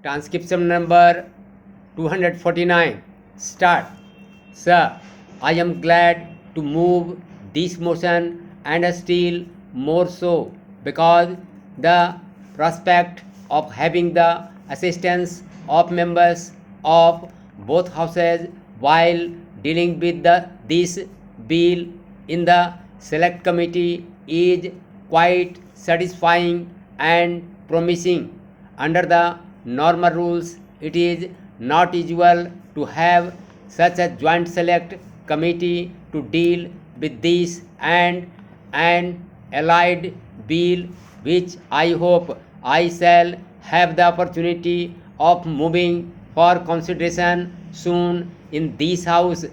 Transcription number 249. Start. Sir, I am glad to move this motion and still more so because the prospect of having the assistance of members of both houses while dealing with this bill in the select committee is quite satisfying and promising. Under the normal rules, it is not usual to have such a joint select committee to deal with this and an allied bill, which I hope I shall have the opportunity of moving for consideration soon in this house.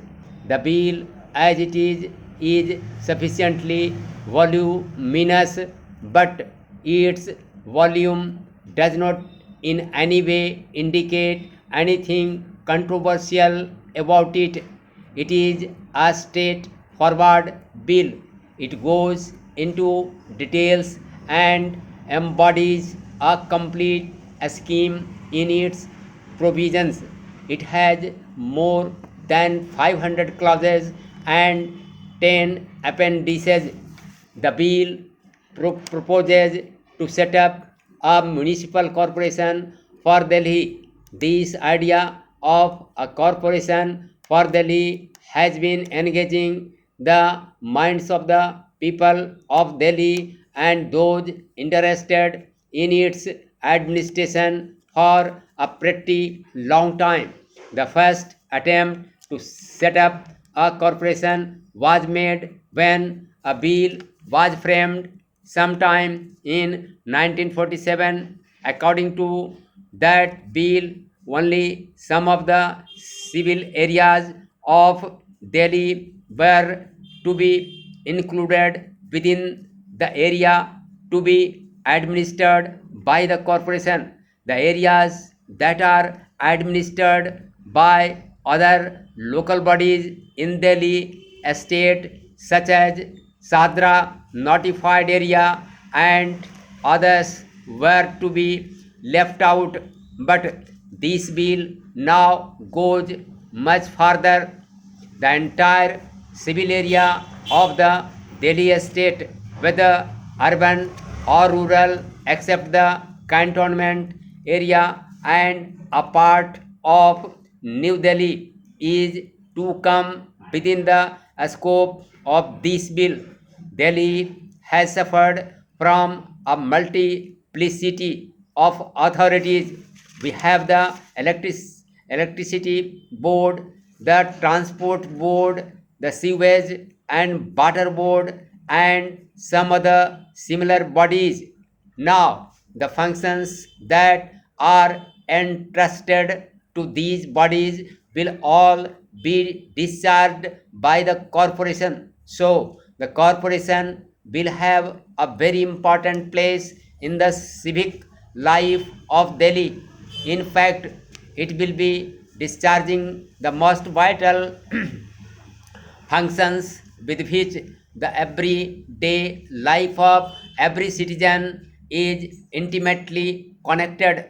The bill as it is sufficiently voluminous, but its volume does not in any way indicate anything controversial about it. It is a straightforward bill. It goes into details and embodies a complete scheme in its provisions. It has more than 500 clauses and 10 appendices. The bill proposes to set up a municipal corporation for Delhi. This idea of a corporation for Delhi has been engaging the minds of the people of Delhi and those interested in its administration for a pretty long time. The first attempt to set up a corporation was made when a bill was framed sometime in 1947. According to that bill, only some of the civil areas of Delhi were to be included within the area to be administered by the corporation. The areas that are administered by other local bodies in Delhi state, such as Sadra notified area and others, were to be left out. But this bill now goes much further. The entire civil area of the Delhi state, whether urban or rural, except the cantonment area and a part of New Delhi, is to come within the scope of this bill. Delhi has suffered from a multiplicity of authorities. We have the electricity board, the transport board, the sewage and water board, and some other similar bodies. Now, the functions that are entrusted to these bodies will all be discharged by the corporation. So, the corporation will have a very important place in the civic life of Delhi. In fact, it will be discharging the most vital functions with which the everyday life of every citizen is intimately connected.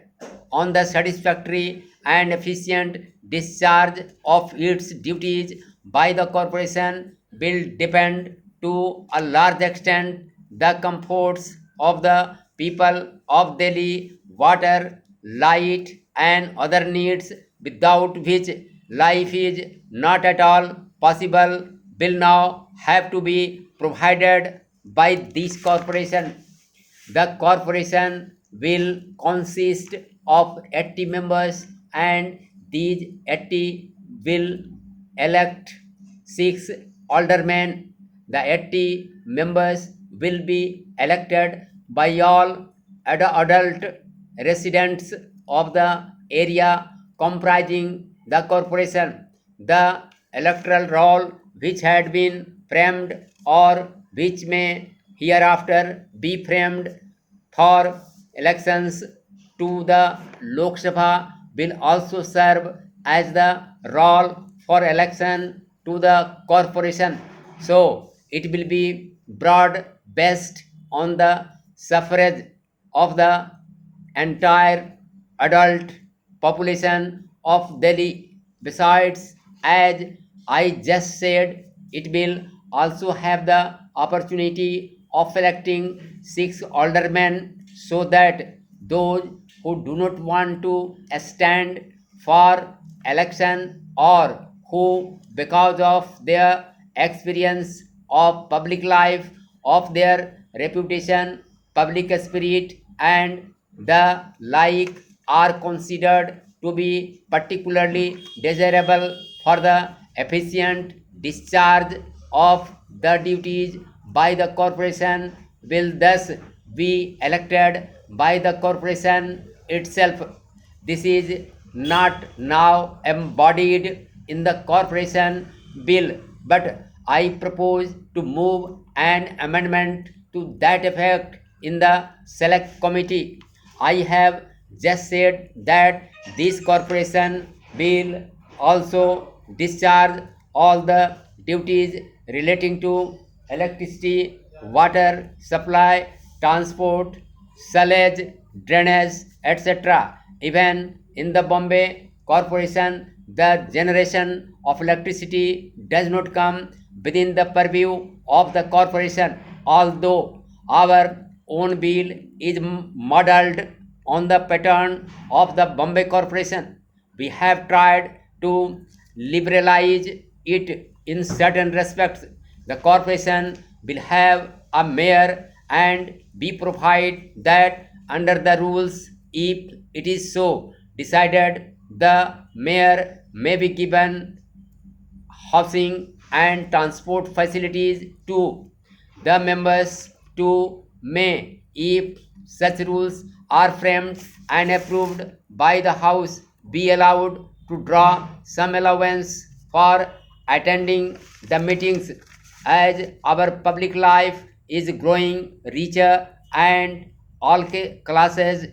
On the satisfactory and efficient discharge of its duties by the corporation will depend to a large extent the comforts of the people of Delhi, water, light, and other needs without which life is not at all possible will now have to be provided by this corporation. The corporation will consist of 80 members, and these 80 will elect 6 aldermen. The 80 members will be elected by all adult residents of the area comprising the corporation. The electoral roll, which had been framed or which may hereafter be framed for elections to the Lok Sabha, will also serve as the roll for election to the corporation. So it will be broad based on the suffrage of the entire adult population of Delhi. Besides, as I just said, it will also have the opportunity of electing 6 aldermen so that those who do not want to stand for election or who, because of their experience of public life, of their reputation, public spirit, and the like, are considered to be particularly desirable for the efficient discharge of the duties by the corporation, will thus be elected by the corporation itself. This is not now embodied in the corporation bill, but I propose to move an amendment to that effect in the select committee. I have just said that this corporation will also discharge all the duties relating to electricity, water supply, transport, sewage, drainage, etc. Even in the Bombay Corporation, the generation of electricity does not come within the purview of the corporation, although our own bill is modeled on the pattern of the Bombay Corporation. We have tried to liberalize it in certain respects. The corporation will have a mayor and be provide that under the rules, if it is so decided, the mayor may be given housing and transport facilities to the members to may, if such rules are framed and approved by the House, be allowed to draw some allowance for attending the meetings, as our public life is growing richer and all classes,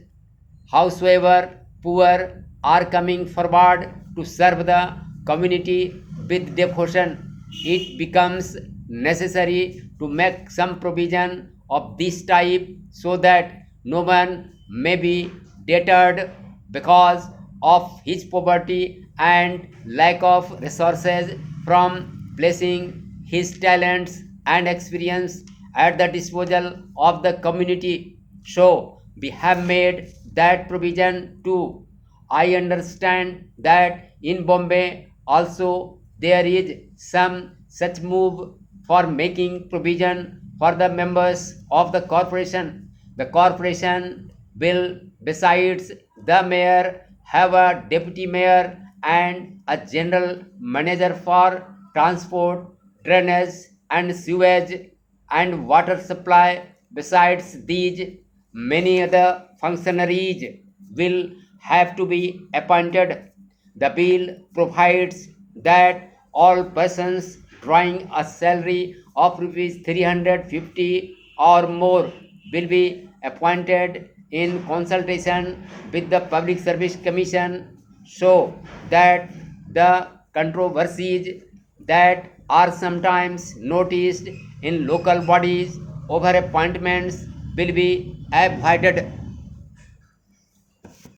howsoever poor, are coming forward to serve the community with devotion. It becomes necessary to make some provision of this type so that no one may be deterred because of his poverty and lack of resources from placing his talents and experience at the disposal of the community. So we have made that provision too. I understand that in Bombay also there is some such move for making provision for the members of the corporation. The corporation will, besides the mayor, have a deputy mayor and a general manager for transport, drainage, and sewage and water supply. Besides these, many other functionaries will have to be appointed. The bill provides that all persons drawing a salary of rupees 350 or more will be appointed in consultation with the Public Service Commission, so that the controversies that are sometimes noticed in local bodies over appointments will be avoided.